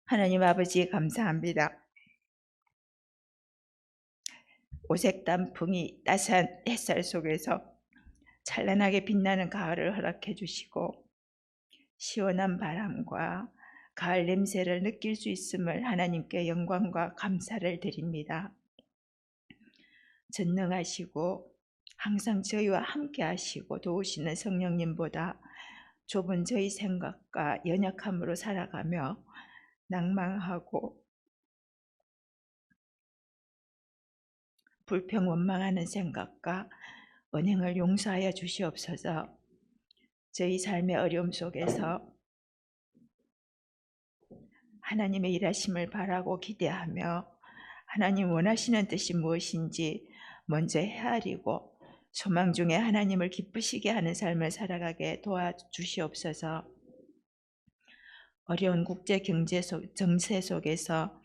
하나님 아버지 감사합니다. 오색 단풍이 따스한 햇살 속에서 찬란하게 빛나는 가을을 허락해 주시고 시원한 바람과 가을 냄새를 느낄 수 있음을 하나님께 영광과 감사를 드립니다. 전능하시고 항상 저희와 함께 하시고 도우시는 성령님보다 좁은 저희 생각과 연약함으로 살아가며 낭망하고 불평 원망하는 생각과 언행을 용서하여 주시옵소서. 저희 삶의 어려움 속에서 하나님의 일하심을 바라고 기대하며 하나님 원하시는 뜻이 무엇인지 먼저 헤아리고 소망 중에 하나님을 기쁘시게 하는 삶을 살아가게 도와주시옵소서. 어려운 국제 경제 정세 속에서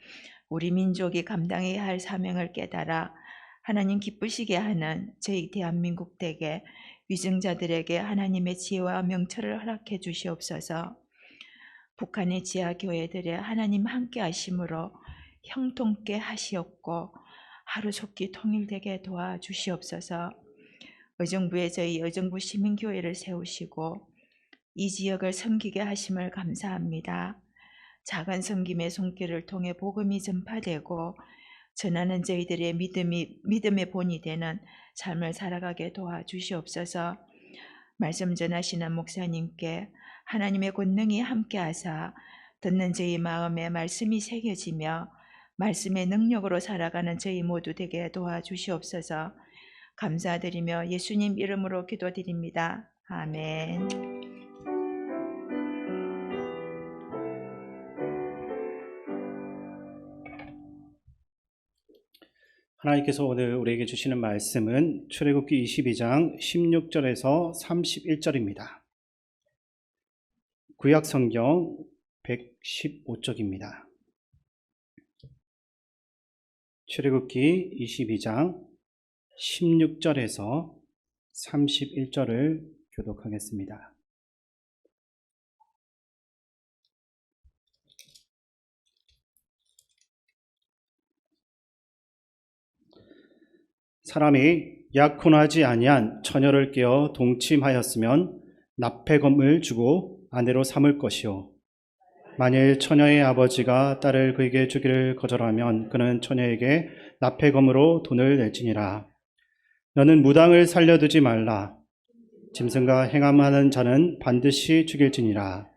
우리 민족이 감당해야 할 사명을 깨달아 하나님 기쁘시게 하는 저희 대한민국 댁에 위증자들에게 하나님의 지혜와 명철을 허락해 주시옵소서. 북한의 지하 교회들의 하나님 함께 하심으로 형통케 하시옵고 하루속히 통일되게 도와주시옵소서. 의정부에 저희 의정부 시민교회를 세우시고 이 지역을 섬기게 하심을 감사합니다. 작은 섬김의 손길을 통해 복음이 전파되고 전하는 저희들의 믿음의 본이 되는 삶을 살아가게 도와주시옵소서. 말씀 전하시는 목사님께 하나님의 권능이 함께하사 듣는 저희 마음에 말씀이 새겨지며 말씀의 능력으로 살아가는 저희 모두 되게 도와주시옵소서. 감사드리며 예수님 이름으로 기도드립니다. 아멘. 하나님께서 오늘 우리에게 주시는 말씀은 출애굽기 22장 16절에서 31절입니다. 구약 성경 115쪽입니다. 출애굽기 22장 16절에서 31절을 교독하겠습니다. 사람이 약혼하지 아니한 처녀를 깨어 동침하였으면 납폐금을 주고 아내로 삼을 것이요, 만일 처녀의 아버지가 딸을 그에게 주기를 거절하면 그는 처녀에게 납폐금으로 돈을 낼지니라. 너는 무당을 살려두지 말라. 짐승과 행함하는 자는 반드시 죽일지니라.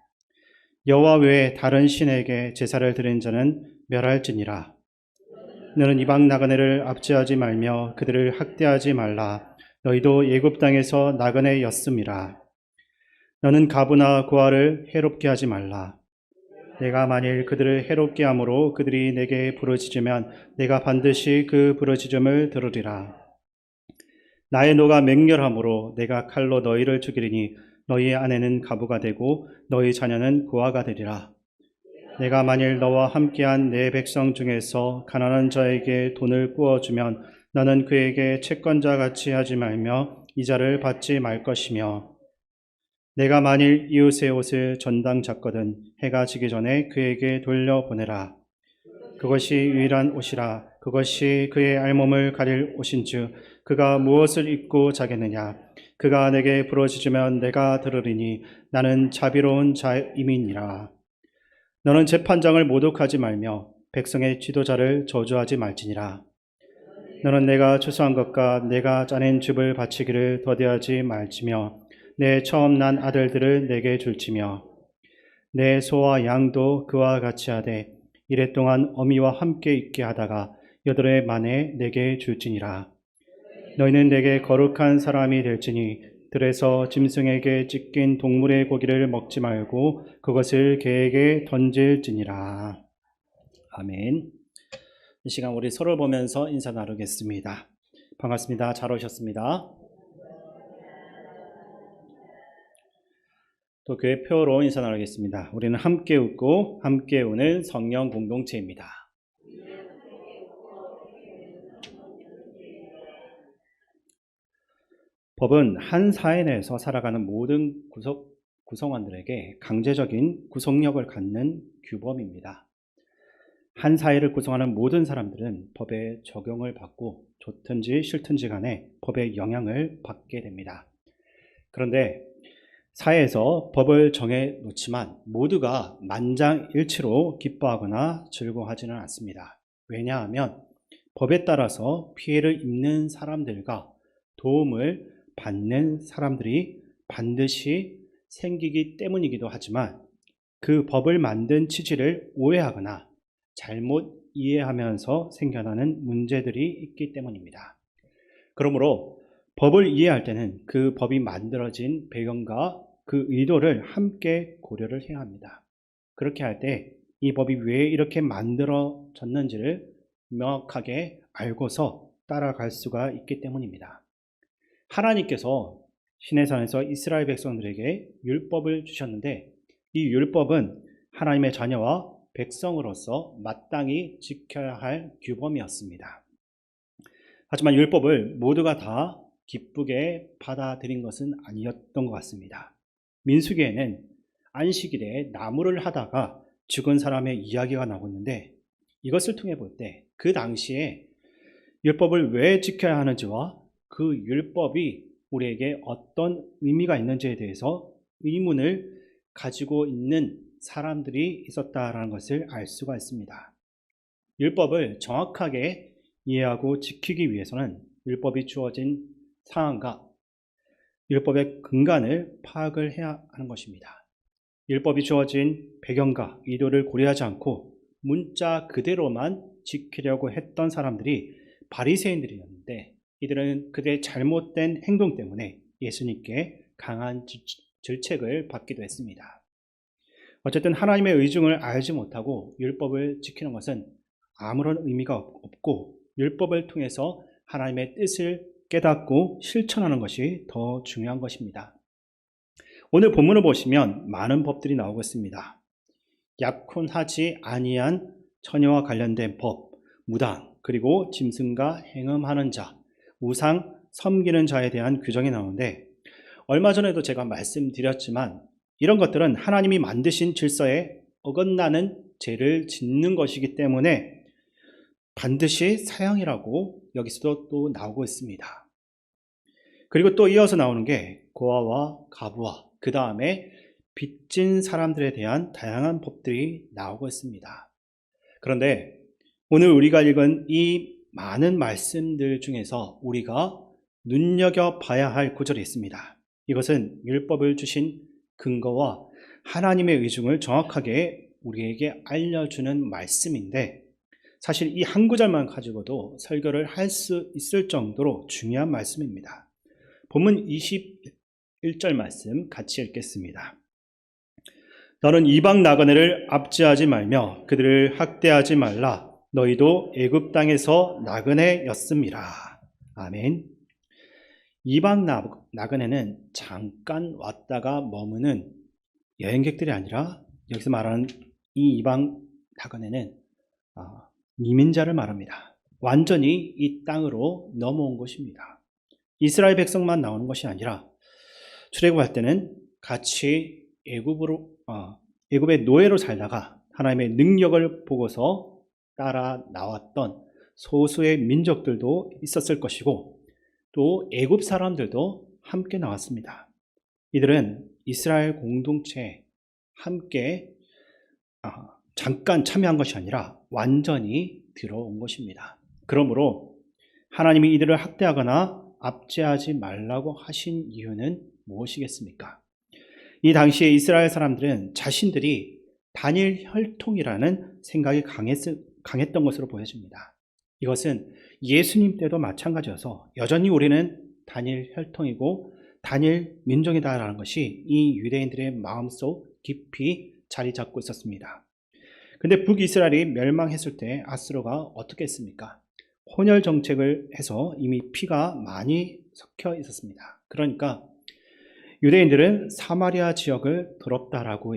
여호와 외에 다른 신에게 제사를 드린 자는 멸할지니라. 너는 이방 나그네를 압제하지 말며 그들을 학대하지 말라. 너희도 애굽 땅에서 나그네였음이라. 너는 가부나 고아를 해롭게 하지 말라. 내가 만일 그들을 해롭게 함으로 그들이 내게 부르짖으면 내가 반드시 그 부르짖음을 들으리라. 나의 노가 맹렬함으로 내가 칼로 너희를 죽이리니 너희 아내는 가부가 되고 너희 자녀는 고아가 되리라. 내가 만일 너와 함께한 내 백성 중에서 가난한 자에게 돈을 부어주면 너는 그에게 채권자 같이 하지 말며 이자를 받지 말 것이며, 내가 만일 이웃의 옷을 전당 잤거든 해가 지기 전에 그에게 돌려보내라. 그것이 유일한 옷이라. 그것이 그의 알몸을 가릴 옷인즉 그가 무엇을 입고 자겠느냐. 그가 내게 부르짖으면 내가 들으리니 나는 자비로운 자임이니라. 너는 재판장을 모독하지 말며 백성의 지도자를 저주하지 말지니라. 너는 내가 추수한 것과 내가 짜낸 즙을 바치기를 더디하지 말지며 내 처음 난 아들들을 내게 줄지며 내 소와 양도 그와 같이 하되 이랫동안 어미와 함께 있게 하다가 8해 만에 내게 줄지니라. 너희는 내게 거룩한 사람이 될지니 들에서 짐승에게 찢긴 동물의 고기를 먹지 말고 그것을 개에게 던질지니라. 아멘. 이 시간 우리 서로 보면서 인사 나누겠습니다. 반갑습니다. 잘 오셨습니다. 또 교회 표로 인사 나누겠습니다. 우리는 함께 웃고 함께 우는 성령 공동체입니다. 법은 한 사회 내에서 살아가는 모든 구성원들에게 강제적인 구속력을 갖는 규범입니다. 한 사회를 구성하는 모든 사람들은 법의 적용을 받고 좋든지 싫든지 간에 법의 영향을 받게 됩니다. 그런데 사회에서 법을 정해 놓지만 모두가 만장일치로 기뻐하거나 즐거워하지는 않습니다. 왜냐하면 법에 따라서 피해를 입는 사람들과 도움을 받는 사람들이 반드시 생기기 때문이기도 하지만 그 법을 만든 취지를 오해하거나 잘못 이해하면서 생겨나는 문제들이 있기 때문입니다. 그러므로 법을 이해할 때는 그 법이 만들어진 배경과 그 의도를 함께 고려를 해야 합니다. 그렇게 할 때 이 법이 왜 이렇게 만들어졌는지를 명확하게 알고서 따라갈 수가 있기 때문입니다. 하나님께서 시내산에서 이스라엘 백성들에게 율법을 주셨는데 이 율법은 하나님의 자녀와 백성으로서 마땅히 지켜야 할 규범이었습니다. 하지만 율법을 모두가 다 기쁘게 받아들인 것은 아니었던 것 같습니다. 민수기에는 안식일에 나무를 하다가 죽은 사람의 이야기가 나오고 있는데 이것을 통해 볼 때 그 당시에 율법을 왜 지켜야 하는지와 그 율법이 우리에게 어떤 의미가 있는지에 대해서 의문을 가지고 있는 사람들이 있었다라는 것을 알 수가 있습니다. 율법을 정확하게 이해하고 지키기 위해서는 율법이 주어진 상황과 율법의 근간을 파악을 해야 하는 것입니다. 율법이 주어진 배경과 의도를 고려하지 않고 문자 그대로만 지키려고 했던 사람들이 바리새인들이었는데 이들은 그들의 잘못된 행동 때문에 예수님께 강한 질책을 받기도 했습니다. 어쨌든 하나님의 의중을 알지 못하고 율법을 지키는 것은 아무런 의미가 없고 율법을 통해서 하나님의 뜻을 깨닫고 실천하는 것이 더 중요한 것입니다. 오늘 본문을 보시면 많은 법들이 나오고 있습니다. 약혼하지 아니한 처녀와 관련된 법, 무당, 그리고 짐승과 행음하는 자, 우상 섬기는 자에 대한 규정이 나오는데 얼마 전에도 제가 말씀드렸지만 이런 것들은 하나님이 만드신 질서에 어긋나는 죄를 짓는 것이기 때문에 반드시 사형이라고 여기서도 또 나오고 있습니다. 그리고 또 이어서 나오는 게 고아와 가부와 그 다음에 빚진 사람들에 대한 다양한 법들이 나오고 있습니다. 그런데 오늘 우리가 읽은 이 많은 말씀들 중에서 우리가 눈여겨봐야 할 구절이 있습니다. 이것은 율법을 주신 근거와 하나님의 의중을 정확하게 우리에게 알려주는 말씀인데 사실 이 한 구절만 가지고도 설교를 할 수 있을 정도로 중요한 말씀입니다. 본문 21절 말씀 같이 읽겠습니다. 너는 이방 나그네를 압제하지 말며 그들을 학대하지 말라. 너희도 애굽 땅에서 나그네였음이라. 아멘. 이방 나그네는 잠깐 왔다가 머무는 여행객들이 아니라 여기서 말하는 이 이방 나그네는 이민자를 말합니다. 완전히 이 땅으로 넘어온 것입니다. 이스라엘 백성만 나오는 것이 아니라 출애굽할 때는 같이 애굽의 노예로 살다가 하나님의 능력을 보고서 따라 나왔던 소수의 민족들도 있었을 것이고 또 애굽 사람들도 함께 나왔습니다. 이들은 이스라엘 공동체에 함께 잠깐 참여한 것이 아니라 완전히 들어온 것입니다. 그러므로 하나님이 이들을 학대하거나 압제하지 말라고 하신 이유는 무엇이겠습니까? 이 당시에 이스라엘 사람들은 자신들이 단일 혈통이라는 생각이 강했던 것으로 보여집니다. 이것은 예수님 때도 마찬가지여서 여전히 우리는 단일 혈통이고 단일 민족이다라는 것이 이 유대인들의 마음속 깊이 자리 잡고 있었습니다. 근데 북이스라엘이 멸망했을 때 아스로가 어떻게 했습니까? 혼혈 정책을 해서 이미 피가 많이 섞여 있었습니다. 그러니까 유대인들은 사마리아 지역을 더럽다라고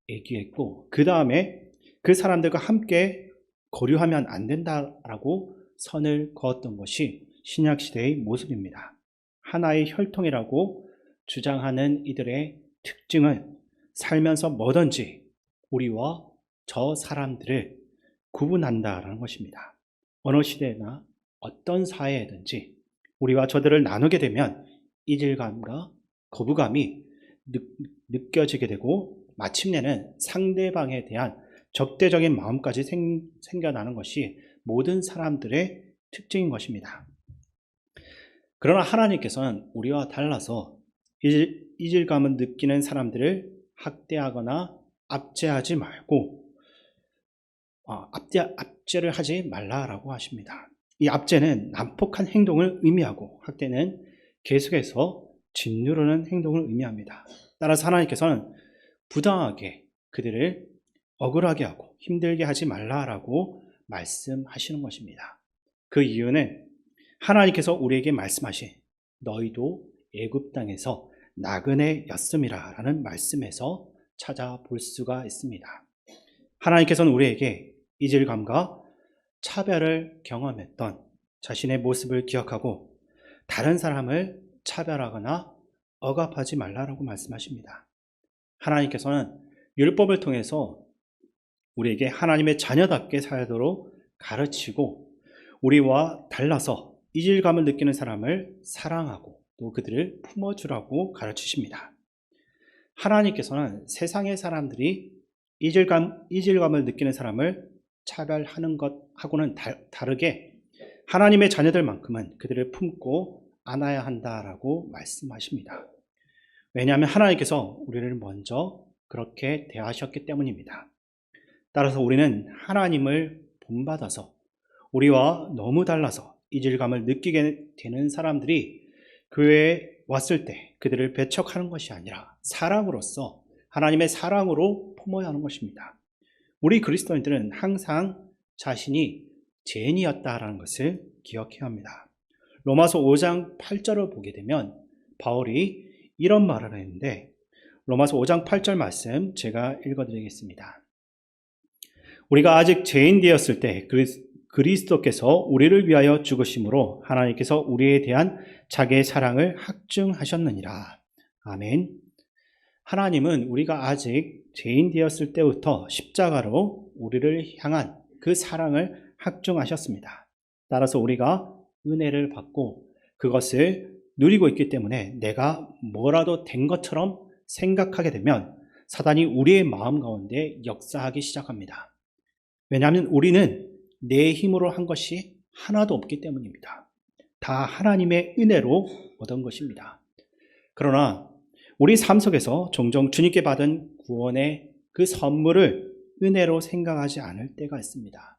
얘기했고 그 다음에 그 사람들과 함께 거류하면 안 된다라고 선을 그었던 것이 신약시대의 모습입니다. 하나의 혈통이라고 주장하는 이들의 특징은 살면서 뭐든지 우리와 저 사람들을 구분한다라는 것입니다. 어느 시대나 어떤 사회에든지 우리와 저들을 나누게 되면 이질감과 거부감이 느껴지게 되고 마침내는 상대방에 대한 적대적인 마음까지 생겨나는 것이 모든 사람들의 특징인 것입니다. 그러나 하나님께서는 우리와 달라서 이질감을 느끼는 사람들을 학대하거나 압제하지 말고 압제를 하지 말라라고 하십니다. 이 압제는 난폭한 행동을 의미하고 학대는 계속해서 짓누르는 행동을 의미합니다. 따라서 하나님께서는 부당하게 그들을 억울하게 하고 힘들게 하지 말라라고 말씀하시는 것입니다. 그 이유는 하나님께서 우리에게 말씀하신 너희도 애굽 땅에서 나그네였음이라 라는 말씀에서 찾아볼 수가 있습니다. 하나님께서는 우리에게 이질감과 차별을 경험했던 자신의 모습을 기억하고 다른 사람을 차별하거나 억압하지 말라라고 말씀하십니다. 하나님께서는 율법을 통해서 우리에게 하나님의 자녀답게 살도록 가르치고 우리와 달라서 이질감을 느끼는 사람을 사랑하고 또 그들을 품어주라고 가르치십니다. 하나님께서는 세상의 사람들이 이질감을 느끼는 사람을 차별하는 것하고는 다르게 하나님의 자녀들만큼은 그들을 품고 안아야 한다라고 말씀하십니다. 왜냐하면 하나님께서 우리를 먼저 그렇게 대하셨기 때문입니다. 따라서 우리는 하나님을 본받아서 우리와 너무 달라서 이질감을 느끼게 되는 사람들이 교회에 왔을 때 그들을 배척하는 것이 아니라 사랑으로서 하나님의 사랑으로 품어야 하는 것입니다. 우리 그리스도인들은 항상 자신이 죄인이었다라는 것을 기억해야 합니다. 로마서 5장 8절을 보게 되면 바울이 이런 말을 했는데 로마서 5장 8절 말씀 제가 읽어드리겠습니다. 우리가 아직 죄인 되었을 때 그리스도께서 우리를 위하여 죽으심으로 하나님께서 우리에 대한 자기의 사랑을 확증하셨느니라. 아멘. 하나님은 우리가 아직 죄인 되었을 때부터 십자가로 우리를 향한 그 사랑을 확증하셨습니다. 따라서 우리가 은혜를 받고 그것을 누리고 있기 때문에 내가 뭐라도 된 것처럼 생각하게 되면 사단이 우리의 마음 가운데 역사하기 시작합니다. 왜냐하면 우리는 내 힘으로 한 것이 하나도 없기 때문입니다. 다 하나님의 은혜로 얻은 것입니다. 그러나 우리 삶 속에서 종종 주님께 받은 구원의 그 선물을 은혜로 생각하지 않을 때가 있습니다.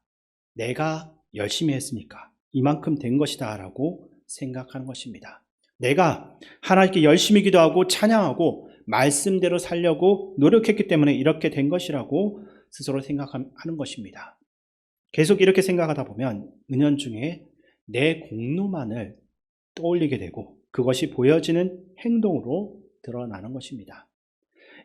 내가 열심히 했으니까 이만큼 된 것이다 라고 생각하는 것입니다. 내가 하나님께 열심히 기도하고 찬양하고 말씀대로 살려고 노력했기 때문에 이렇게 된 것이라고 스스로 생각하는 것입니다. 계속 이렇게 생각하다 보면 은연중에 내 공로만을 떠올리게 되고 그것이 보여지는 행동으로 드러나는 것입니다.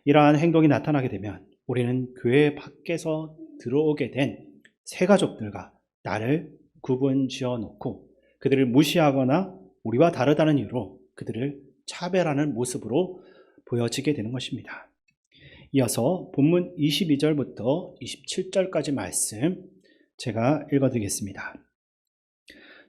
이러한 행동이 나타나게 되면 우리는 교회 밖에서 들어오게 된 새 가족들과 나를 구분 지어 놓고 그들을 무시하거나 우리와 다르다는 이유로 그들을 차별하는 모습으로 보여지게 되는 것입니다. 이어서 본문 22절부터 27절까지 말씀 제가 읽어드리겠습니다.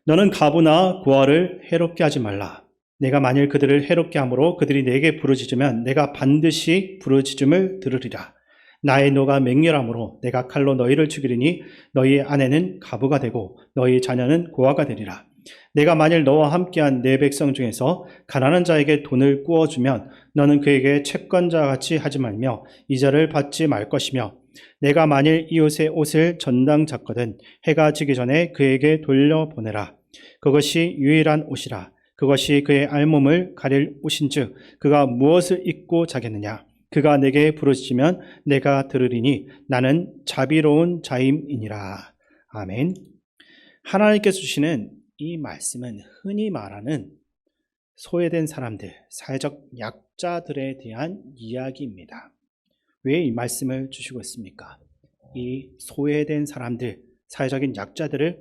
너는 과부나 고아를 해롭게 하지 말라. 내가 만일 그들을 해롭게 함으로 그들이 내게 부르짖으면 내가 반드시 부르짖음을 들으리라. 나의 노가 맹렬함으로 내가 칼로 너희를 죽이리니 너희 아내는 과부가 되고 너희 자녀는 고아가 되리라. 내가 만일 너와 함께한 내 백성 중에서 가난한 자에게 돈을 꾸어주면 너는 그에게 채권자같이 하지 말며 이자를 받지 말 것이며 내가 만일 이웃의 옷을 전당 잡거든 해가 지기 전에 그에게 돌려보내라. 그것이 유일한 옷이라. 그것이 그의 알몸을 가릴 옷인즉 그가 무엇을 입고 자겠느냐. 그가 내게 부르짖으면 내가 들으리니 나는 자비로운 자임이니라. 아멘. 하나님께서 주시는 이 말씀은 흔히 말하는 소외된 사람들, 사회적 약자들에 대한 이야기입니다. 왜 이 말씀을 주시고 있습니까? 이 소외된 사람들, 사회적인 약자들을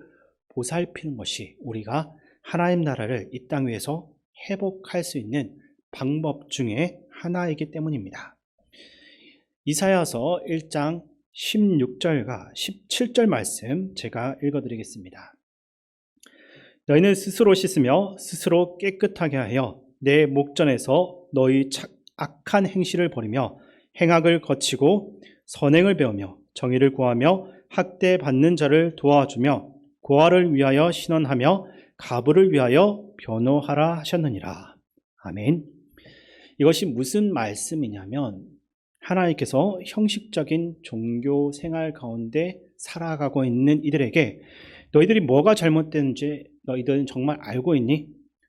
보살피는 것이 우리가 하나님 나라를 이 땅 위에서 회복할 수 있는 방법 중에 하나이기 때문입니다. 이사야서 1장 16절과 17절 말씀 제가 읽어드리겠습니다. 너희는 스스로 씻으며 스스로 깨끗하게 하여 내 목전에서 너희 악한 행실을 버리며 행악을 거치고 선행을 배우며 정의를 구하며 학대받는 자를 도와주며 고아를 위하여 신원하며 가부를 위하여 변호하라 하셨느니라. 아멘. 이것이 무슨 말씀이냐면 하나님께서 형식적인 종교 생활 가운데 살아가고 있는 이들에게 너희들이 뭐가 잘못됐는지 너희들은 정말 알고 있니?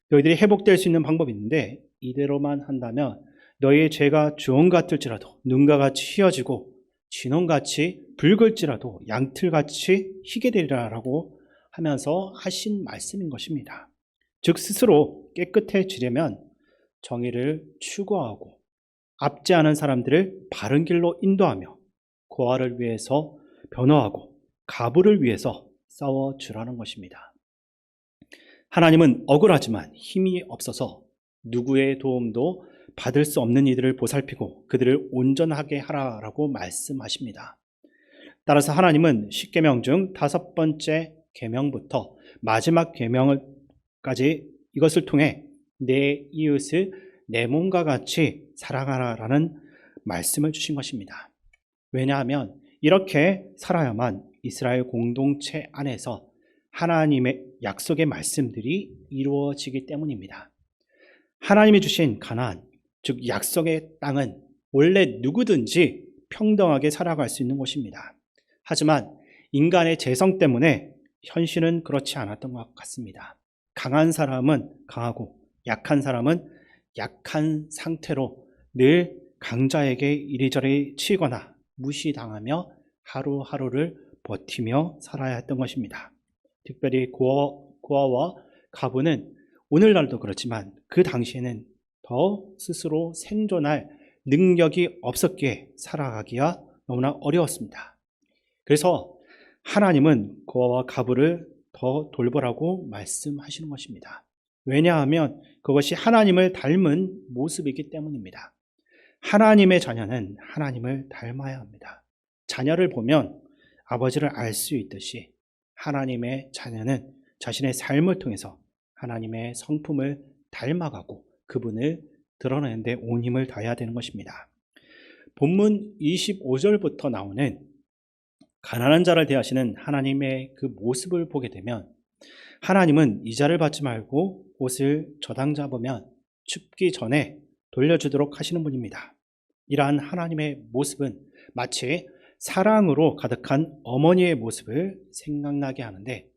너희들이 회복될 수 있는 방법이 있는데 이대로만 한다면 너희의 죄가 주홍 같을지라도 눈과 같이 휘어지고 진홍같이 붉을지라도 양틀같이 희게 되리라라고 하면서 하신 말씀인 것입니다. 즉 스스로 깨끗해지려면 정의를 추구하고 앞지 않은 사람들을 바른 길로 인도하며 고아를 위해서 변호하고 가부를 위해서 싸워주라는 것입니다. 하나님은 억울하지만 힘이 없어서 누구의 도움도 받을 수 없는 이들을 보살피고 그들을 온전하게 하라라고 말씀하십니다. 따라서 하나님은 10계명 중 5번째 계명부터 마지막 계명까지 이것을 통해 내 이웃을 내 몸과 같이 사랑하라라는 말씀을 주신 것입니다. 왜냐하면 이렇게 살아야만 이스라엘 공동체 안에서 하나님의 약속의 말씀들이 이루어지기 때문입니다. 하나님이 주신 가나안, 즉 약속의 땅은 원래 누구든지 평등하게 살아갈 수 있는 곳입니다. 하지만 인간의 재성 때문에 현실은 그렇지 않았던 것 같습니다. 강한 사람은 강하고 약한 사람은 약한 상태로 늘 강자에게 이리저리 치거나 무시당하며 하루하루를 버티며 살아야 했던 것입니다. 특별히 고아와 가부는 오늘날도 그렇지만 그 당시에는 더 스스로 생존할 능력이 없었기에 살아가기가 너무나 어려웠습니다. 그래서 하나님은 고아와 가부를 더 돌보라고 말씀하시는 것입니다. 왜냐하면 그것이 하나님을 닮은 모습이기 때문입니다. 하나님의 자녀는 하나님을 닮아야 합니다. 자녀를 보면 아버지를 알 수 있듯이 하나님의 자녀는 자신의 삶을 통해서 하나님의 성품을 닮아가고 그분을 드러내는데 온 힘을 다해야 되는 것입니다. 본문 25절부터 나오는 가난한 자를 대하시는 하나님의 그 모습을 보게 되면 하나님은 이자를 받지 말고 옷을 저당 잡으면 춥기 전에 돌려주도록 하시는 분입니다. 이러한 하나님의 모습은 마치 사랑으로 가득한 어머니의 모습을 생각나게 하는데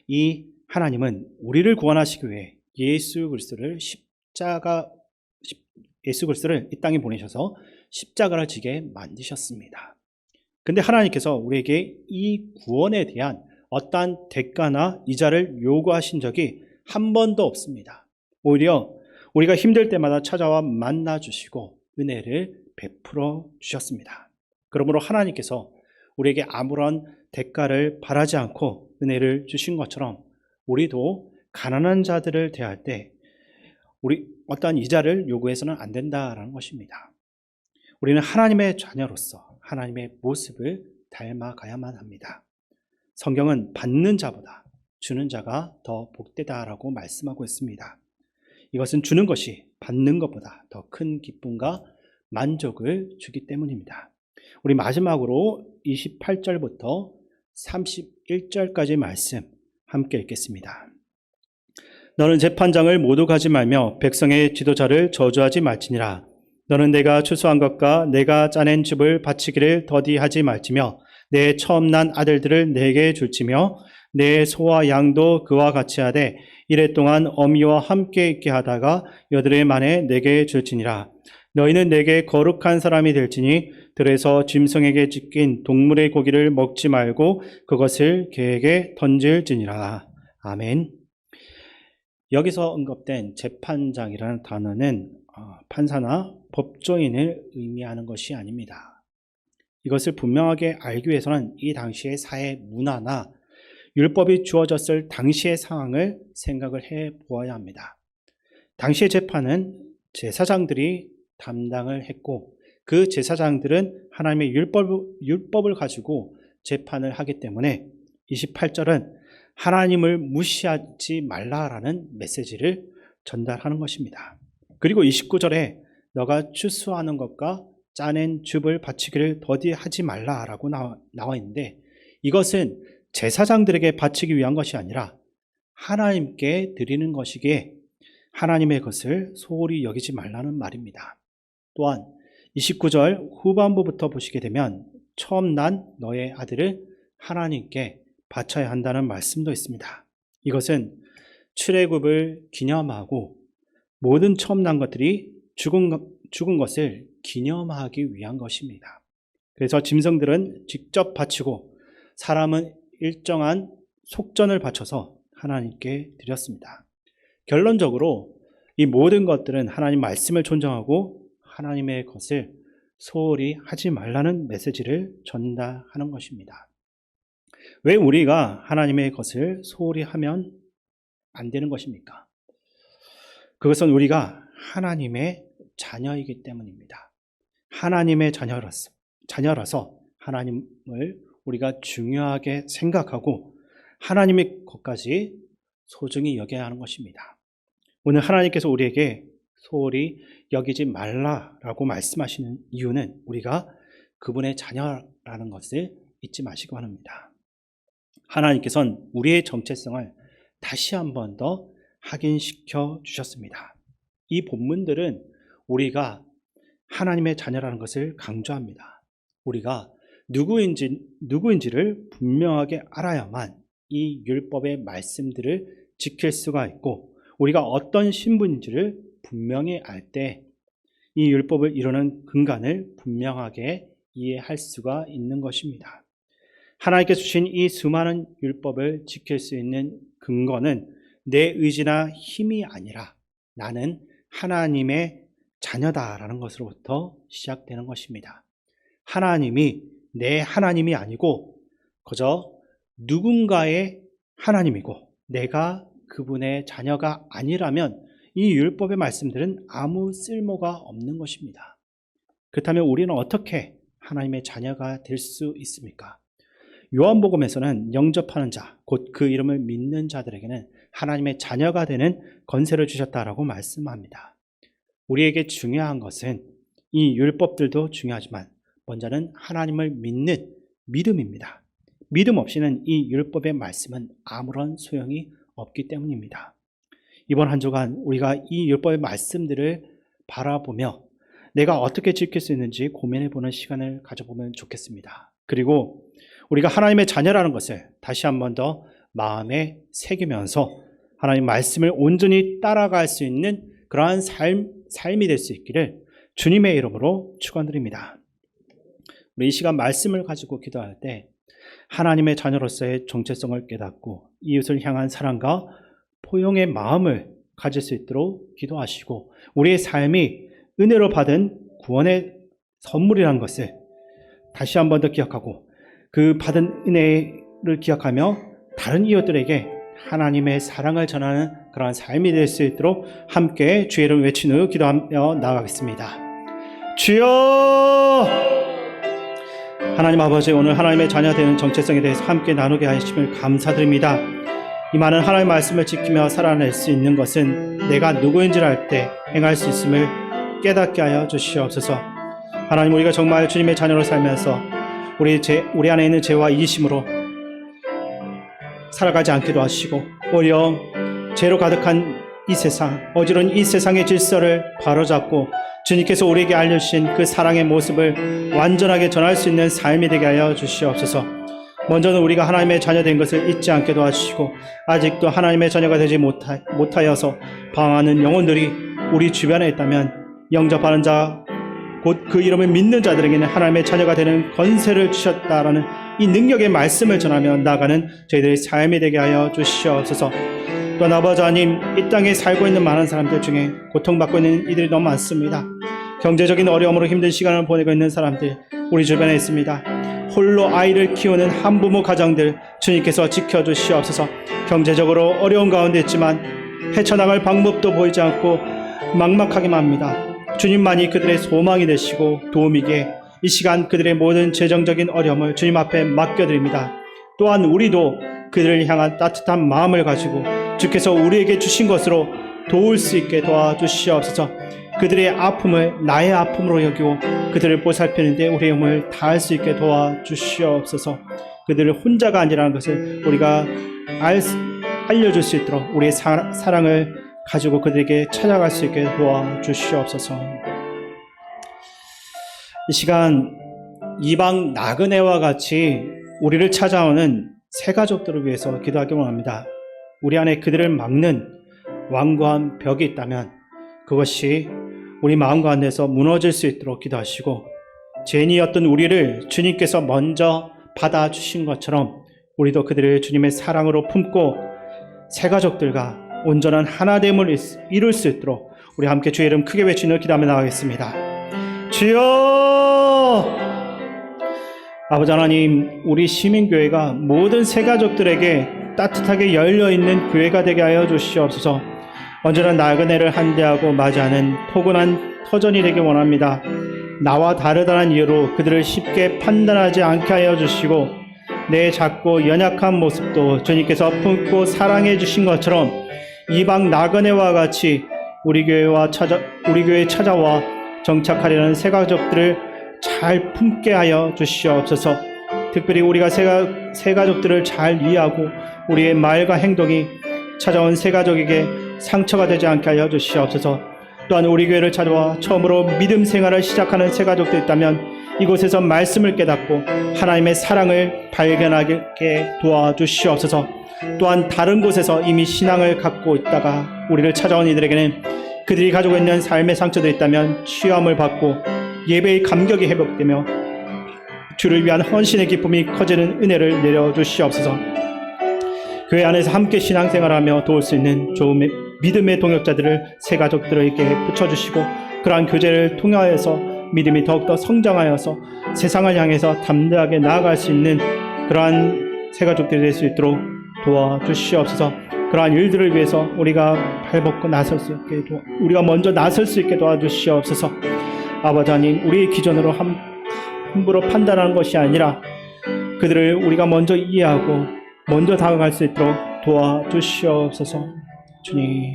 이 하나님은 우리를 구원하시기 위해 예수 그리스도를 이 땅에 보내셔서 십자가를 지게 만드셨습니다. 근데 하나님께서 우리에게 이 구원에 대한 어떠한 대가나 이자를 요구하신 적이 한 번도 없습니다. 오히려 우리가 힘들 때마다 찾아와 만나주시고 은혜를 베풀어 주셨습니다. 그러므로 하나님께서 우리에게 아무런 대가를 바라지 않고 은혜를 주신 것처럼 우리도 가난한 자들을 대할 때 우리 어떠한 이자를 요구해서는 안 된다라는 것입니다. 우리는 하나님의 자녀로서 하나님의 모습을 닮아가야만 합니다. 성경은 받는 자보다 주는 자가 더 복되다라고 말씀하고 있습니다. 이것은 주는 것이 받는 것보다 더 큰 기쁨과 만족을 주기 때문입니다. 우리 마지막으로 28절부터 31절까지 말씀 함께 읽겠습니다. 너는 재판장을 모두 가지 말며 백성의 지도자를 저주하지 말지니라. 너는 내가 추수한 것과 내가 짜낸 즙을 바치기를 더디하지 말지며 내 처음 난 아들들을 내게 줄지며 내 소와 양도 그와 같이 하되 이래 동안 어미와 함께 있게 하다가 여드레 만에 내게 줄지니라. 너희는 내게 거룩한 사람이 될지니 들에서 짐승에게 찢긴 동물의 고기를 먹지 말고 그것을 개에게 던질지니라. 아멘. 여기서 언급된 재판장이라는 단어는 판사나 법조인을 의미하는 것이 아닙니다. 이것을 분명하게 알기 위해서는 이 당시의 사회 문화나 율법이 주어졌을 당시의 상황을 생각을 해 보아야 합니다. 당시의 재판은 제사장들이 담당을 했고 그 제사장들은 하나님의 율법을 가지고 재판을 하기 때문에 28절은 하나님을 무시하지 말라라는 메시지를 전달하는 것입니다. 그리고 29절에 너가 추수하는 것과 짜낸 즙을 바치기를 더디하지 말라라고 나와 있는데, 이것은 제사장들에게 바치기 위한 것이 아니라 하나님께 드리는 것이기에 하나님의 것을 소홀히 여기지 말라는 말입니다. 또한 29절 후반부부터 보시게 되면 처음 난 너의 아들을 하나님께 바쳐야 한다는 말씀도 있습니다. 이것은 출애굽을 기념하고 모든 처음 난 것들이 죽은 것을 기념하기 위한 것입니다. 그래서 짐승들은 직접 바치고 사람은 일정한 속전을 바쳐서 하나님께 드렸습니다. 결론적으로 이 모든 것들은 하나님 말씀을 존중하고 하나님의 것을 소홀히 하지 말라는 메시지를 전달하는 것입니다. 왜 우리가 하나님의 것을 소홀히 하면 안 되는 것입니까? 그것은 우리가 하나님의 자녀이기 때문입니다. 하나님의 자녀라서 하나님을 우리가 중요하게 생각하고 하나님의 것까지 소중히 여겨야 하는 것입니다. 오늘 하나님께서 우리에게 소홀히 여기지 말라라고 말씀하시는 이유는 우리가 그분의 자녀라는 것을 잊지 마시기 바랍니다. 하나님께서는 우리의 정체성을 다시 한 번 더 확인시켜 주셨습니다. 이 본문들은 우리가 하나님의 자녀라는 것을 강조합니다. 우리가 누구인지를 분명하게 알아야만 이 율법의 말씀들을 지킬 수가 있고, 우리가 어떤 신분인지를 분명히 알 때 이 율법을 이루는 근간을 분명하게 이해할 수가 있는 것입니다. 하나님께서 주신 이 수많은 율법을 지킬 수 있는 근거는 내 의지나 힘이 아니라 나는 하나님의 자녀다라는 것으로부터 시작되는 것입니다. 하나님이 내 하나님이 아니고 그저 누군가의 하나님이고 내가 그분의 자녀가 아니라면 이 율법의 말씀들은 아무 쓸모가 없는 것입니다. 그렇다면 우리는 어떻게 하나님의 자녀가 될 수 있습니까? 요한복음에서는 영접하는 자, 곧 그 이름을 믿는 자들에게는 하나님의 자녀가 되는 권세를 주셨다라고 말씀합니다. 우리에게 중요한 것은 이 율법들도 중요하지만 먼저는 하나님을 믿는 믿음입니다. 믿음 없이는 이 율법의 말씀은 아무런 소용이 없기 때문입니다. 이번 한 주간 우리가 이 율법의 말씀들을 바라보며 내가 어떻게 지킬 수 있는지 고민해보는 시간을 가져보면 좋겠습니다. 그리고 우리가 하나님의 자녀라는 것을 다시 한 번 더 마음에 새기면서 하나님 말씀을 온전히 따라갈 수 있는 그러한 삶이 될 수 있기를 주님의 이름으로 축원드립니다. 우리 이 시간 말씀을 가지고 기도할 때 하나님의 자녀로서의 정체성을 깨닫고 이웃을 향한 사랑과 포용의 마음을 가질 수 있도록 기도하시고, 우리의 삶이 은혜로 받은 구원의 선물이라는 것을 다시 한 번 더 기억하고 그 받은 은혜를 기억하며 다른 이웃들에게 하나님의 사랑을 전하는 그러한 삶이 될 수 있도록 함께 주의 이름을 외친 후 기도하며 나아가겠습니다. 주여! 하나님 아버지, 오늘 하나님의 자녀 되는 정체성에 대해서 함께 나누게 하심을 감사드립니다. 이 많은 하나님의 말씀을 지키며 살아낼 수 있는 것은 내가 누구인지를 알 때 행할 수 있음을 깨닫게 하여 주시옵소서. 하나님, 우리가 정말 주님의 자녀로 살면서 우리 안에 있는 죄와 이기심으로 살아가지 않기도 하시고, 오히려 죄로 가득한 이 세상, 어지러운 이 세상의 질서를 바로잡고 주님께서 우리에게 알려주신 그 사랑의 모습을 완전하게 전할 수 있는 삶이 되게 하여 주시옵소서. 먼저는 우리가 하나님의 자녀 된 것을 잊지 않게 도와주시고, 아직도 하나님의 자녀가 되지 못하여서 방황하는 영혼들이 우리 주변에 있다면 영접하는 자, 곧 그 이름을 믿는 자들에게는 하나님의 자녀가 되는 권세를 주셨다라는 이 능력의 말씀을 전하며 나아가는 저희들의 삶이 되게 하여 주시옵소서. 또한 아버지 하나님, 이 땅에 살고 있는 많은 사람들 중에 고통받고 있는 이들이 너무 많습니다. 경제적인 어려움으로 힘든 시간을 보내고 있는 사람들 우리 주변에 있습니다. 홀로 아이를 키우는 한부모 가정들 주님께서 지켜주시옵소서. 경제적으로 어려운 가운데 있지만 헤쳐나갈 방법도 보이지 않고 막막하기만 합니다. 주님만이 그들의 소망이 되시고 도움이기에 이 시간 그들의 모든 재정적인 어려움을 주님 앞에 맡겨드립니다. 또한 우리도 그들을 향한 따뜻한 마음을 가지고 주께서 우리에게 주신 것으로 도울 수 있게 도와주시옵소서. 그들의 아픔을 나의 아픔으로 여기고 그들을 보살피는데 우리의 힘을 다할 수 있게 도와주시옵소서. 그들을 혼자가 아니라는 것을 우리가 알려줄 수 있도록 우리의 사랑을 가지고 그들에게 찾아갈 수 있게 도와주시옵소서. 이 시간 이방 나그네와 같이 우리를 찾아오는 새 가족들을 위해서 기도하기 원합니다. 우리 안에 그들을 막는 완고한 벽이 있다면 그것이 우리 마음 가운데서 무너질 수 있도록 기도하시고, 죄인이었던 우리를 주님께서 먼저 받아주신 것처럼 우리도 그들을 주님의 사랑으로 품고 새 가족들과 온전한 하나됨을 이룰 수 있도록 우리 함께 주의 이름 크게 외치며 기도하며 나가겠습니다. 주여! 아버지 하나님, 우리 시민교회가 모든 새 가족들에게 따뜻하게 열려있는 교회가 되게 하여 주시옵소서. 언제나 나그네를 한대하고 맞이하는 포근한 터전이 되길 원합니다. 나와 다르다는 이유로 그들을 쉽게 판단하지 않게 하여 주시고, 내 작고 연약한 모습도 주님께서 품고 사랑해 주신 것처럼 이방 나그네와 같이 우리 교회에 찾아와 정착하려는 새 가족들을 잘 품게 하여 주시옵소서. 특별히 우리가 새 가족들을 잘 이해하고 우리의 말과 행동이 찾아온 새 가족에게 상처가 되지 않게 하여 주시옵소서. 또한 우리 교회를 찾아와 처음으로 믿음 생활을 시작하는 새 가족도 있다면 이곳에서 말씀을 깨닫고 하나님의 사랑을 발견하게 도와주시옵소서. 또한 다른 곳에서 이미 신앙을 갖고 있다가 우리를 찾아온 이들에게는 그들이 가지고 있는 삶의 상처도 있다면 치유함을 받고 예배의 감격이 회복되며 주를 위한 헌신의 기쁨이 커지는 은혜를 내려주시옵소서. 교회 안에서 함께 신앙생활하며 도울 수 있는 좋은 믿음의 동역자들을 새 가족들에게 붙여주시고, 그러한 교제를 통하여서 믿음이 더욱더 성장하여서 세상을 향해서 담대하게 나아갈 수 있는 그러한 새 가족들이 될 수 있도록 도와주시옵소서. 그러한 일들을 위해서 우리가 발벗고 나설 수 있게 우리가 먼저 나설 수 있게 도와주시옵소서. 아버지 하나님, 우리의 기준으로 함부로 판단하는 것이 아니라 그들을 우리가 먼저 이해하고 먼저 다가갈 수 있도록 도와주시옵소서. 주님,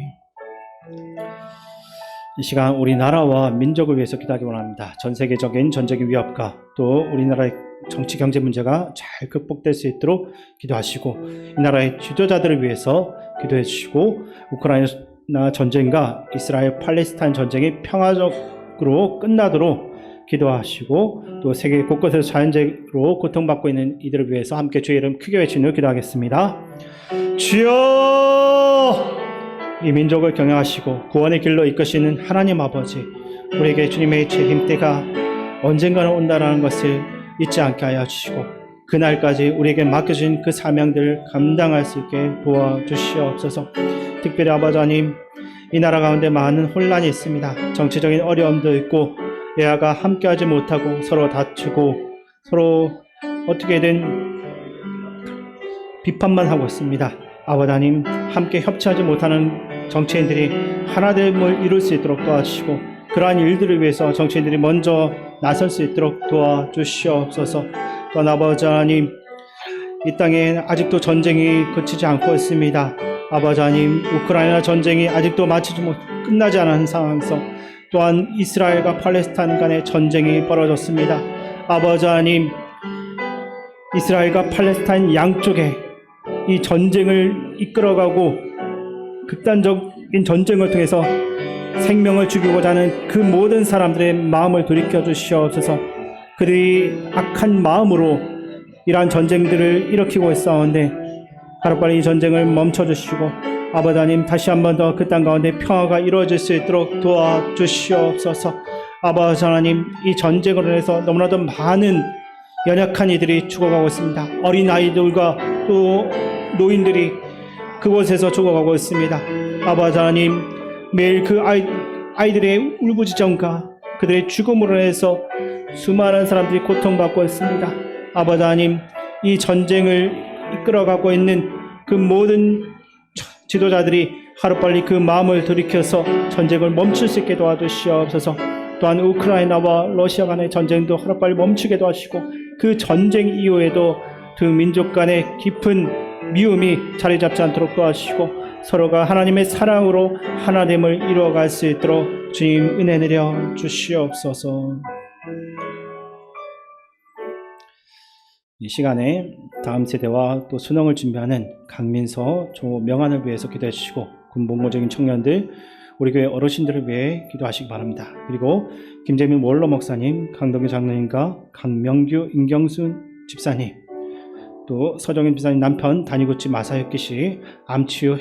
이 시간 우리나라와 민족을 위해서 기도하기 원합니다. 전 세계적인 전쟁의 위협과 또 우리나라의 정치 경제 문제가 잘 극복될 수 있도록 기도하시고, 이 나라의 지도자들을 위해서 기도해 주시고, 우크라이나 전쟁과 이스라엘 팔레스타인 전쟁이 평화적으로 끝나도록 기도하시고, 또 세계 곳곳에서 자연재해로 고통받고 있는 이들을 위해서 함께 주의 이름 크게 외치며 기도하겠습니다. 주여! 이 민족을 경영하시고 구원의 길로 이끄시는 하나님 아버지, 우리에게 주님의 책임 때가 언젠가는 온다라는 것을 잊지 않게 하여 주시고, 그날까지 우리에게 맡겨진 그 사명들을 감당할 수 있게 도와주시옵소서. 특별히 아버지 하나님, 이 나라 가운데 많은 혼란이 있습니다. 정치적인 어려움도 있고 여야가 함께하지 못하고 서로 다투고 서로 어떻게든 비판만 하고 있습니다. 아버지 하나님, 함께 협치하지 못하는 정치인들이 하나됨을 이룰 수 있도록 도와주시고, 그러한 일들을 위해서 정치인들이 먼저 나설 수 있도록 도와주시옵소서. 또한 아버지 하나님, 이 땅에 아직도 전쟁이 그치지 않고 있습니다. 아버지 하나님, 우크라이나 전쟁이 아직도 끝나지 않은 상황에서 또한 이스라엘과 팔레스타인 간의 전쟁이 벌어졌습니다. 아버지 하나님, 이스라엘과 팔레스타인 양쪽에 이 전쟁을 이끌어가고 극단적인 전쟁을 통해서 생명을 죽이고자 하는 그 모든 사람들의 마음을 돌이켜 주시옵소서. 그들이 악한 마음으로 이러한 전쟁들을 일으키고 있사오는데 하루빨리 이 전쟁을 멈춰주시고, 아버지 하나님, 다시 한 번 더 그 땅 가운데 평화가 이루어질 수 있도록 도와주시옵소서. 아버지 하나님, 이 전쟁으로 인해서 너무나도 많은 연약한 이들이 죽어가고 있습니다. 어린 아이들과 또 노인들이 그곳에서 죽어가고 있습니다. 아버지 하나님, 매일 그 아이들의 울부짖음과 그들의 죽음으로 인해서 수많은 사람들이 고통받고 있습니다. 아버지 하나님, 이 전쟁을 이끌어가고 있는 그 모든 지도자들이 하루빨리 그 마음을 돌이켜서 전쟁을 멈출 수 있게 도와주시옵소서. 또한 우크라이나와 러시아 간의 전쟁도 하루빨리 멈추게도 하시고 그 전쟁 이후에도 두 민족 간의 깊은 미움이 자리 잡지 않도록 도와주시고 서로가 하나님의 사랑으로 하나됨을 이루어갈 수 있도록 주님 은혜 내려 주시옵소서. 이 시간에 다음 세대와 또 수능을 준비하는 강민서, 조명환을 위해서 기도해 주시고 군복무적인 청년들, 우리 교회 어르신들을 위해 기도하시기 바랍니다. 그리고 김재민 원로 목사님, 강덕규 장로님과 강명규, 임경순 집사님, 또 서정인 집사님 남편 다니구치 마사혁기 씨 암치유와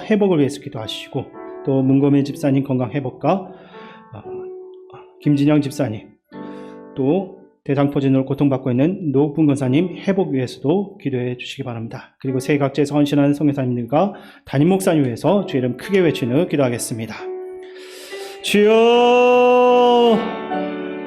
회복을 위해서 기도하시고, 또 문고민 집사님 건강 회복과 김진영 집사님, 또 대장포진으로 고통받고 있는 노국분 권사님 회복 위해서도 기도해 주시기 바랍니다. 그리고 세계 각지에서 헌신하는 선교사님들과 담임 목사님 위해서 주의 이름 크게 외치는 기도하겠습니다. 주여,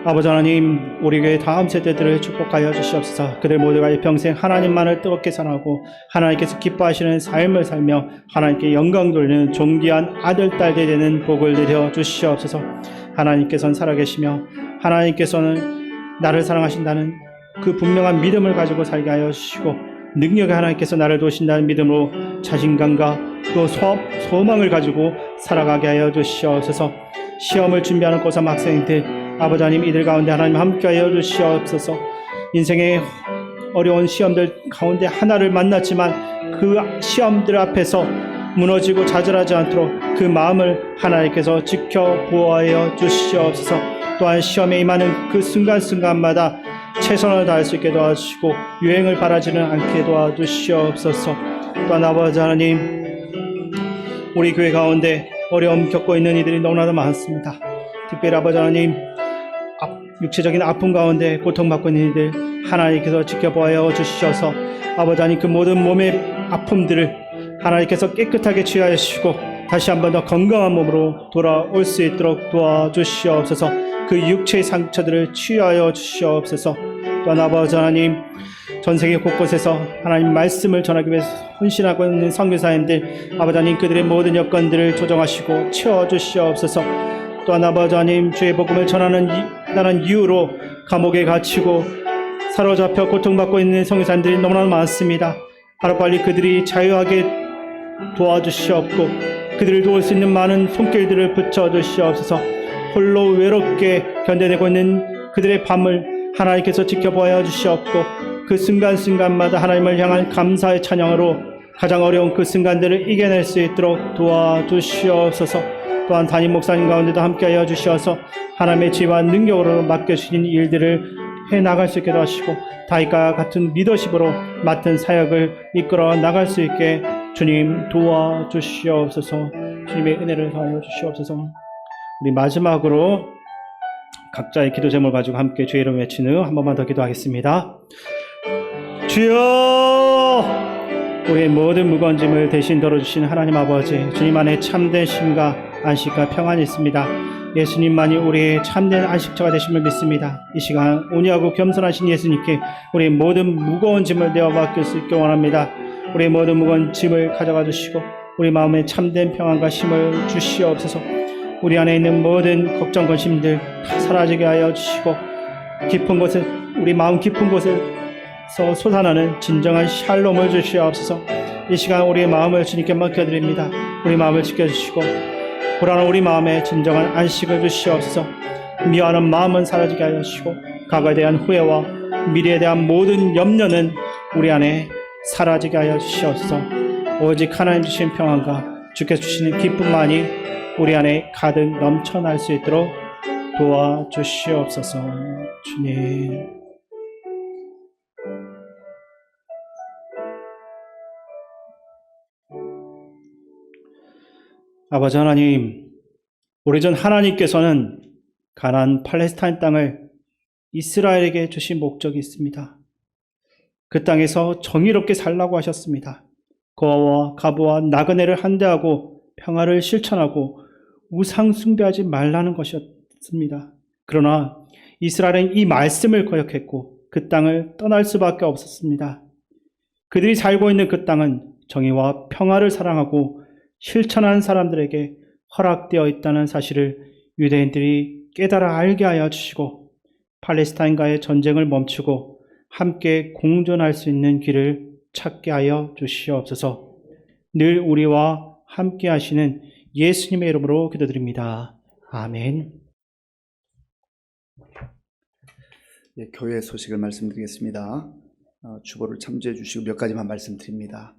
아버지 하나님, 우리 교회 다음 세대들을 축복하여 주시옵소서. 그들 모두가 일평생 하나님만을 뜨겁게 사랑하고 하나님께서 기뻐하시는 삶을 살며 하나님께 영광 돌리는 존귀한 아들, 딸들이 되는 복을 내려 주시옵소서. 하나님께서는 살아계시며 하나님께서는 나를 사랑하신다는 그 분명한 믿음을 가지고 살게 하여 주시고, 능력의 하나님께서 나를 도우신다는 믿음으로 자신감과 또 소망을 가지고 살아가게 하여 주시옵소서. 시험을 준비하는 고3 학생들, 아버지 하나님, 이들 가운데 하나님 함께 하여 주시옵소서. 인생의 어려운 시험들 가운데 하나를 만났지만 그 시험들 앞에서 무너지고 좌절하지 않도록 그 마음을 하나님께서 지켜보아여 주시옵소서. 또한 시험에 임하는 그 순간순간마다 최선을 다할 수 있게 도와주시고 유행을 바라지는 않게 도와주시옵소서. 또한 아버지 하나님, 우리 교회 가운데 어려움 겪고 있는 이들이 너무나도 많습니다. 특별히 아버지 하나님, 육체적인 아픔 가운데 고통받고 있는 이들 하나님께서 지켜보아 주시셔서 아버지 하나님, 그 모든 몸의 아픔들을 하나님께서 깨끗하게 치유하여 주시고 다시 한 번 더 건강한 몸으로 돌아올 수 있도록 도와주시옵소서. 그 육체의 상처들을 치유하여 주시옵소서. 또한 아버지 하나님, 전 세계 곳곳에서 하나님 말씀을 전하기 위해서 헌신하고 있는 선교사님들, 아버지 하나님, 그들의 모든 여건들을 조정하시고 채워주시옵소서. 또한 아버지 하나님, 주의 복음을 전하는 다른 이유로 감옥에 갇히고 사로잡혀 고통받고 있는 선교사님들이 너무나 많습니다. 하루빨리 그들이 자유하게 도와주시옵고 그들을 도울 수 있는 많은 손길들을 붙여주시옵소서. 홀로 외롭게 견뎌내고 있는 그들의 밤을 하나님께서 지켜보아 주시옵고 그 순간순간마다 하나님을 향한 감사의 찬양으로 가장 어려운 그 순간들을 이겨낼 수 있도록 도와주시옵소서. 또한 담임 목사님 가운데도 함께하여 주시어서 하나님의 지혜와 능력으로 맡겨주신 일들을 해나갈 수 있게 도와주시고 다윗과 같은 리더십으로 맡은 사역을 이끌어 나갈 수 있게 주님 도와주시옵소서. 주님의 은혜를 더하여 주시옵소서. 우리 마지막으로 각자의 기도 제목을 가지고 함께 주의 이름 외치는 한 번만 더 기도하겠습니다. 주여, 우리의 모든 무거운 짐을 대신 덜어주신 하나님 아버지, 주님 안에 참된 쉼과 안식과 평안이 있습니다. 예수님만이 우리의 참된 안식처가 되심을 믿습니다. 이 시간 온유하고 겸손하신 예수님께 우리의 모든 무거운 짐을 내어 맡길 수 있게 원합니다. 우리의 모든 무거운 짐을 가져가 주시고 우리 마음에 참된 평안과 쉼을 주시옵소서. 우리 안에 있는 모든 걱정, 근심들 다 사라지게 하여 주시고 깊은 곳에, 우리 마음 깊은 곳에서 솟아나는 진정한 샬롬을 주시옵소서. 이 시간 우리의 마음을 주님께 맡겨드립니다. 우리 마음을 지켜주시고 불안한 우리 마음에 진정한 안식을 주시옵소서. 미워하는 마음은 사라지게 하여 주시고 과거에 대한 후회와 미래에 대한 모든 염려는 우리 안에 사라지게 하여 주시옵소서. 오직 하나님 주신 평안과 주께서 주시는 기쁨만이 우리 안에 가득 넘쳐날 수 있도록 도와주시옵소서. 주님, 아버지 하나님, 오래전 하나님께서는 가나안 팔레스타인 땅을 이스라엘에게 주신 목적이 있습니다. 그 땅에서 정의롭게 살라고 하셨습니다. 거와 가부와 나그네를 한대하고 평화를 실천하고 우상 숭배하지 말라는 것이었습니다. 그러나 이스라엘은 이 말씀을 거역했고 그 땅을 떠날 수밖에 없었습니다. 그들이 살고 있는 그 땅은 정의와 평화를 사랑하고 실천한 사람들에게 허락되어 있다는 사실을 유대인들이 깨달아 알게 하여 주시고 팔레스타인과의 전쟁을 멈추고 함께 공존할 수 있는 길을 찾게 하여 주시옵소서. 늘 우리와 함께 하시는 예수님의 이름으로 기도드립니다. 아멘. 예, 교회 소식을 말씀드리겠습니다. 주보를 참조해 주시고 몇 가지만 말씀드립니다.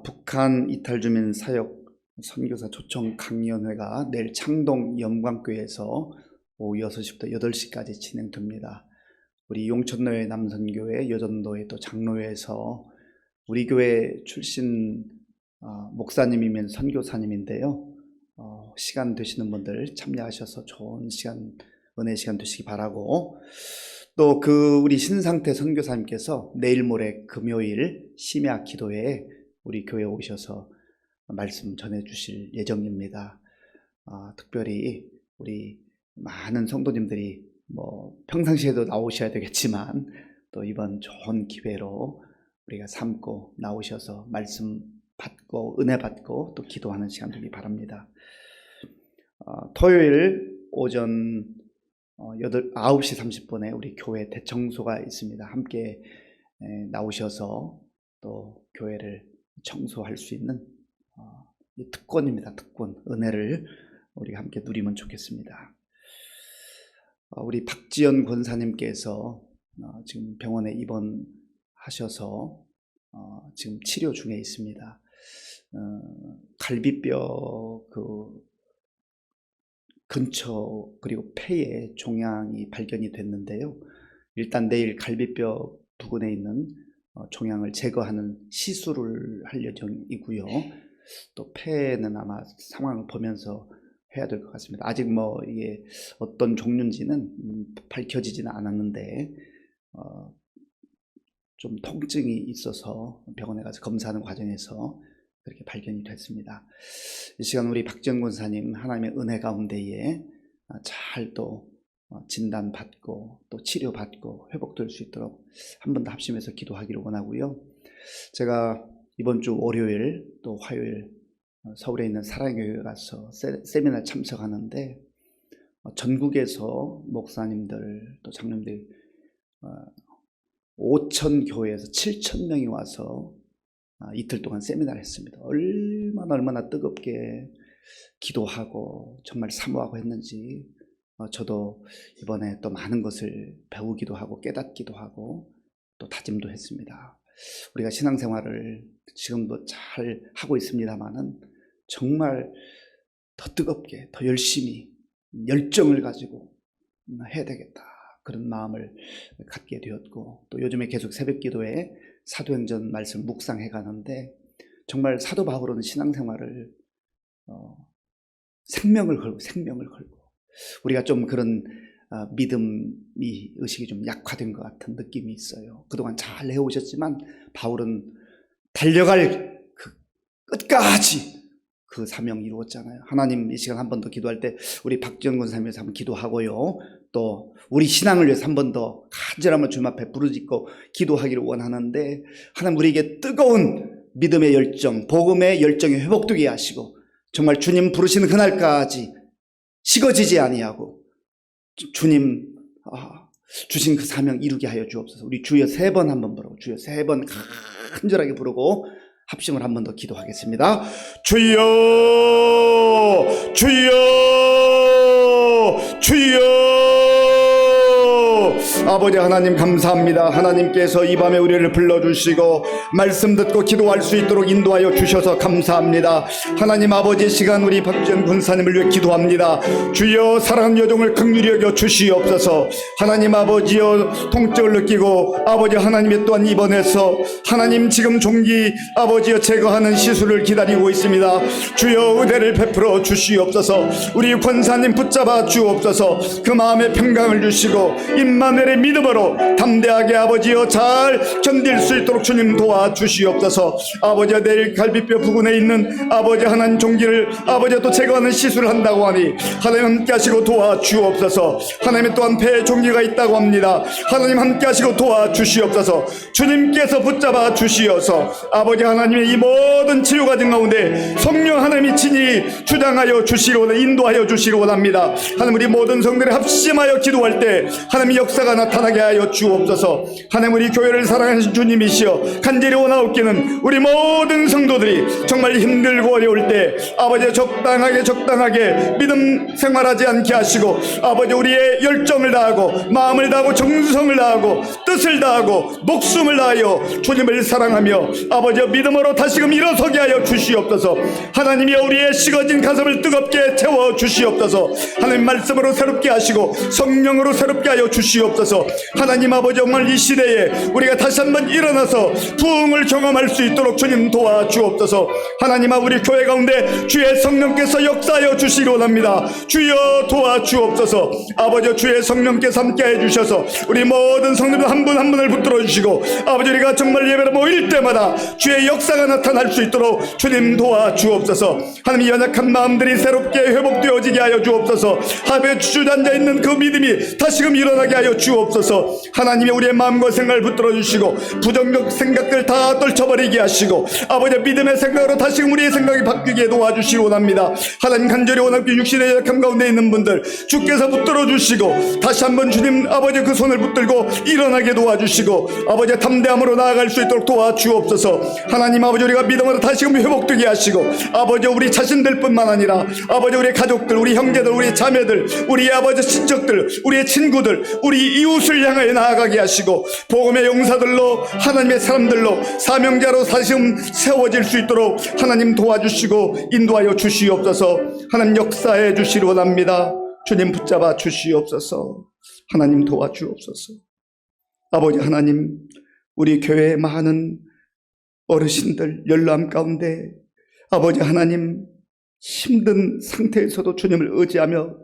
북한 이탈주민 사역 선교사 초청 강연회가 내일 창동 영광교회에서 오후 6시부터 8시까지 진행됩니다. 우리 용천노회 남선교회, 여전도회 또 장로회에서 우리 교회 출신 목사님이면 선교사님인데요. 시간 되시는 분들 참여하셔서 좋은 시간, 은혜 시간 되시기 바라고, 또 우리 신상태 선교사님께서 내일 모레 금요일 심야 기도회에 우리 교회에 오셔서 말씀 전해 주실 예정입니다. 특별히 우리 많은 성도님들이 평상시에도 나오셔야 되겠지만 또 이번 좋은 기회로 우리가 삼고 나오셔서 말씀 받고 은혜 받고 또 기도하는 시간 되기 바랍니다. 토요일 오전 9시 30분에 우리 교회 대청소가 있습니다. 함께 나오셔서 또 교회를 청소할 수 있는 특권입니다. 특권, 은혜를 우리가 함께 누리면 좋겠습니다. 우리 박지연 권사님께서 지금 병원에 입원하셔서 지금 치료 중에 있습니다. 갈비뼈 근처 그리고 폐에 종양이 발견이 됐는데요. 일단 내일 갈비뼈 부근에 있는 종양을 제거하는 시술을 할 예정이고요. 또 폐는 아마 상황을 보면서 해야 될 것 같습니다. 아직 이게 어떤 종류인지는 밝혀지지는 않았는데 좀 통증이 있어서 병원에 가서 검사하는 과정에서 그렇게 발견이 됐습니다. 이 시간 우리 박지연 권사님 하나님의 은혜 가운데에 잘 또 진단받고 또 치료받고 회복될 수 있도록 한 번 더 합심해서 기도하기를 원하고요. 제가 이번 주 월요일 또 화요일 서울에 있는 사랑교회에 가서 세미나 참석하는데 전국에서 목사님들 또 장로님들 5천 교회에서 7천 명이 와서 이틀 동안 세미나를 했습니다. 얼마나 뜨겁게 기도하고 정말 사모하고 했는지 저도 이번에 또 많은 것을 배우기도 하고 깨닫기도 하고 또 다짐도 했습니다. 우리가 신앙생활을 지금도 잘 하고 있습니다만은 정말 더 뜨겁게 더 열심히 열정을 가지고 해야 되겠다 그런 마음을 갖게 되었고, 또 요즘에 계속 새벽기도에 사도행전 말씀 묵상해 가는데 정말 사도 바울은 신앙생활을 생명을 걸고 우리가 좀 그런 믿음이 의식이 좀 약화된 것 같은 느낌이 있어요. 그동안 잘 해오셨지만 바울은 달려갈 끝까지 그 사명 이루었잖아요. 하나님 이 시간 한 번 더 기도할 때 우리 박지연 권사님에서 한번 기도하고요. 또 우리 신앙을 위해서 한 번 더 간절함을 주님 앞에 부르짖고 기도하기를 원하는데, 하나님 우리에게 뜨거운 믿음의 열정, 복음의 열정이 회복되게 하시고 정말 주님 부르시는 그날까지 식어지지 아니하고 주님 주신 그 사명 이루게 하여 주옵소서. 우리 주여 3번 한번 부르고 주여 3번 간절하게 부르고 합심을 한 번 더 기도하겠습니다. 주여 주여 주여. 아버지 하나님 감사합니다. 하나님께서 이 밤에 우리를 불러주시고 말씀 듣고 기도할 수 있도록 인도하여 주셔서 감사합니다. 하나님 아버지 시간 우리 박지연 권사님을 위해 기도합니다. 주여 사랑하는 여종을 긍휼히 여겨 주시옵소서. 하나님 아버지여 통증을 느끼고 아버지 하나님의 또한 입원해서 하나님 지금 종기 아버지여 제거하는 시술을 기다리고 있습니다. 주여 은혜를 베풀어 주시옵소서. 우리 권사님 붙잡아 주옵소서. 그 마음에 평강을 주시고 임마누엘의 믿음으로 담대하게 아버지여 잘 견딜 수 있도록 주님 도와주시옵소서. 아버지가 내일 갈비뼈 부근에 있는 아버지 하나님 종기를 아버지 또 제거하는 시술을 한다고 하니 하나님 함께 하시고 도와주옵소서. 하나님 또한 폐 종기가 있다고 합니다. 하나님 함께 하시고 도와주시옵소서. 주님께서 붙잡아 주시어서 아버지 하나님의 이 모든 치유 과정 가운데 성령 하나님이 친히 주장하여 주시고 인도하여 주시기 원합니다. 하나님 우리 모든 성들이 합심하여 기도할 때 하나님의 역사가 나타나게 하여 주옵소서. 하나님 우리 교회를 사랑하신 주님이시여 간절히 원하옵기는 우리 모든 성도들이 정말 힘들고 어려울 때 아버지 적당하게 믿음 생활하지 않게 하시고 아버지 우리의 열정을 다하고 마음을 다하고 정성을 다하고 뜻을 다하고 목숨을 다하여 주님을 사랑하며 아버지 믿음으로 다시금 일어서게 하여 주시옵소서. 하나님이 우리의 식어진 가슴을 뜨겁게 채워 주시옵소서. 하나님 말씀으로 새롭게 하시고 성령으로 새롭게 하여 주시옵소서. 하나님 아버지 정말 이 시대에 우리가 다시 한번 일어나서 부흥을 경험할 수 있도록 주님 도와주옵소서. 하나님 우리 교회 가운데 주의 성령께서 역사하여 주시기 원합니다. 주여 도와주옵소서. 아버지 주의 성령께서 함께 해주셔서 우리 모든 성도들 한 분 한 분을 붙들어 주시고 아버지 우리가 정말 예배를 모일 때마다 주의 역사가 나타날 수 있도록 주님 도와주옵소서. 하나님 연약한 마음들이 새롭게 회복되어지게 하여 주옵소서. 하나님의 주저앉아 있는 그 믿음이 다시금 일어나게 하여 주옵소서. 하나님이 우리의 마음과 생각을 붙들어 주시고 부정적 생각들 다 떨쳐버리게 하시고 아버지 믿음의 생각으로 다시금 우리의 생각이 바뀌게 도와주시기 원합니다. 하나님 간절히 원하옵기 육신의 연약함 가운데 있는 분들 주께서 붙들어 주시고 다시 한번 주님 아버지 그 손을 붙들고 일어나게 도와주시고 아버지 담대함으로 나아갈 수 있도록 도와주옵소서. 하나님 아버지 우리가 믿음으로 다시금 회복되게 하시고 아버지 우리 자신들 뿐만 아니라 아버지 우리 가족들 우리 형제들 우리 자매들 우리 아버지 친척들 우리의 친구들 우리 이웃을 향하여 나아가게 하시고 복음의 용사들로 하나님의 사람들로 사명자로 다시금 세워질 수 있도록 하나님 도와주시고 인도하여 주시옵소서. 하나님 역사해 주시기 원합니다. 주님 붙잡아 주시옵소서. 하나님 도와주옵소서. 아버지 하나님 우리 교회의 많은 어르신들 연로함 가운데 아버지 하나님 힘든 상태에서도 주님을 의지하며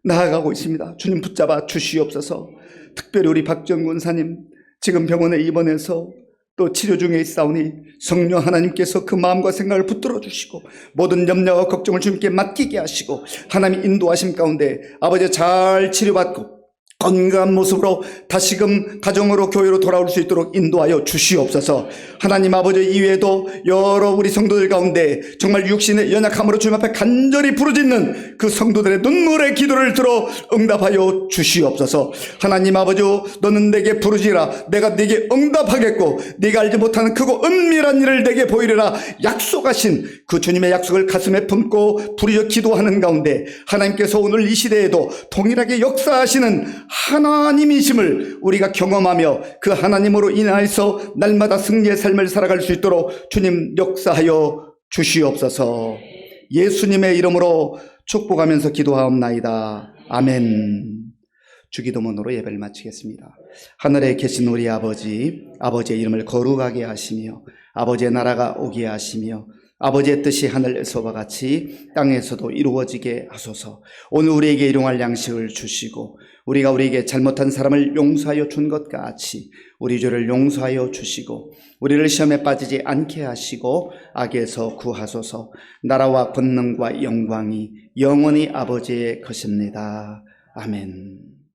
나아가고 있습니다. 주님 붙잡아 주시옵소서. 특별히 우리 박정군 사님 지금 병원에 입원해서 또 치료 중에 있사오니 성령 하나님께서 그 마음과 생각을 붙들어 주시고 모든 염려와 걱정을 주님께 맡기게 하시고 하나님 인도하심 가운데 아버지 잘 치료받고 건강한 모습으로 다시금 가정으로 교회로 돌아올 수 있도록 인도하여 주시옵소서. 하나님 아버지 이외에도 여러 우리 성도들 가운데 정말 육신의 연약함으로 주님 앞에 간절히 부르짖는 그 성도들의 눈물의 기도를 들어 응답하여 주시옵소서. 하나님 아버지 너는 내게 부르지라 내가 네게 응답하겠고 네가 알지 못하는 크고 은밀한 일을 내게 보이리라 약속하신 그 주님의 약속을 가슴에 품고 부르짖어 기도하는 가운데 하나님께서 오늘 이 시대에도 동일하게 역사하시는 하나님이심을 우리가 경험하며 그 하나님으로 인하여서 날마다 승리의 삶을 살아갈 수 있도록 주님 역사하여 주시옵소서. 예수님의 이름으로 축복하면서 기도하옵나이다. 아멘. 주기도문으로 예배를 마치겠습니다. 하늘에 계신 우리 아버지, 아버지의 이름을 거룩하게 하시며 아버지의 나라가 오게 하시며 아버지의 뜻이 하늘에서와 같이 땅에서도 이루어지게 하소서. 오늘 우리에게 일용할 양식을 주시고 우리가 우리에게 잘못한 사람을 용서하여 준 것 같이 우리 죄를 용서하여 주시고 우리를 시험에 빠지지 않게 하시고 악에서 구하소서. 나라와 권능과 영광이 영원히 아버지의 것입니다. 아멘.